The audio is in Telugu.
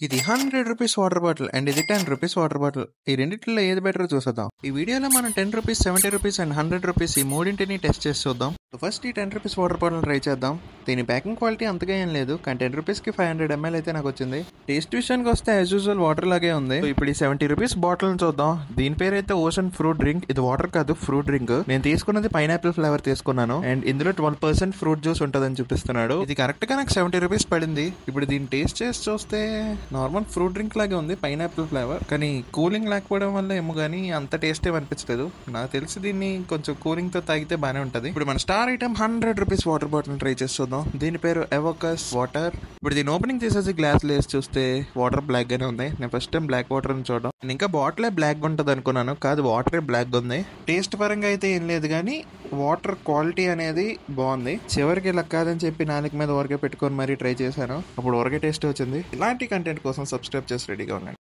ఇది 100 రూపీస్ వాటర్ బాటిల్ అండ్ ఇది 10 రూపీస్ వాటర్ బాటిల్. ఈ రెండిట్లో ఏది బెటర్ చూసేద్దాం. ఈ వీడియోలో మనం 10 రూపీస్, 70 రూపీస్ అండ్ 100 రూపీస్ ఈ మూడింటిని టెస్ట్ చేసి చూద్దాం. ఫస్ట్ ఈ 10 రూపీస్ వాటర్ బాటిల్ ట్రై చేద్దాం. దీని ప్యాకింగ్ క్వాలిటీ అంతగా ఏం లేదు, కానీ 10 రూపీస్కి 500 ml అయితే నాకు వచ్చింది. టేస్ట్ విషయానికి వస్తే యాజ్ యూజువల్ వాటర్ లాగే ఉంది. ఇప్పుడు ఈ 70 రూపీస్ బాటిల్ చూద్దాం. దీని పేరు అయితే ఓషన్ ఫ్రూట్ డ్రింక్. ఇది వాటర్ కాదు, ఫ్రూట్ డ్రింక్. నేను తీసుకున్నది పైనాపిల్ ఫ్లేవర్ తీసుకున్నాను అండ్ ఇందులో 12% ఫ్రూట్ జ్యూస్ ఉంటుందని చూపిస్తున్నాడు. ఇది కరెక్ట్ గా నాకు 70 రూపీస్ పడింది. ఇప్పుడు దీన్ని టేస్ట్ చేసి చూస్తే నార్మల్ ఫ్రూట్ డ్రింక్ లాగే ఉంది, పైనాపిల్ ఫ్లేవర్. కానీ కూలింగ్ లేకపోవడం వల్ల ఏమో కానీ అంత టేస్ట్ అనిపించలేదు. నాకు తెలిసి దీన్ని కొంచెం కూలింగ్ తో తాగితే బానే ఉంటది. ఇప్పుడు మన star item 100 rupees water bottle try చేసి చూద్దాం. దీని పేరు ఎవోకస్ వాటర్. ఇప్పుడు దీని ఓపెనింగ్ చేసేసి గ్లాస్ లో వేసి చూస్తే వాటర్ బ్లాక్ గానే ఉంది. నేను ఫస్ట్ టైం బ్లాక్ వాటర్ అని చూడడం. నేను ఇంకా బాటిలే బ్లాక్ ఉంటది అనుకున్నాను, కాదు వాటరే బ్లాక్ ఉంది. టేస్ట్ పరంగా అయితే ఏం లేదు, కానీ వాటర్ క్వాలిటీ అనేది బాగుంది. చివరికి ఇలా కాదని చెప్పి నాలుగు మీద ఊరకే పెట్టుకొని మరీ ట్రై చేశాను. అప్పుడు ఊరకే టేస్ట్ వచ్చింది. ఇలాంటి కంటెంట్ కోసం సబ్స్క్రైబ్ చేసి రెడీగా ఉండండి.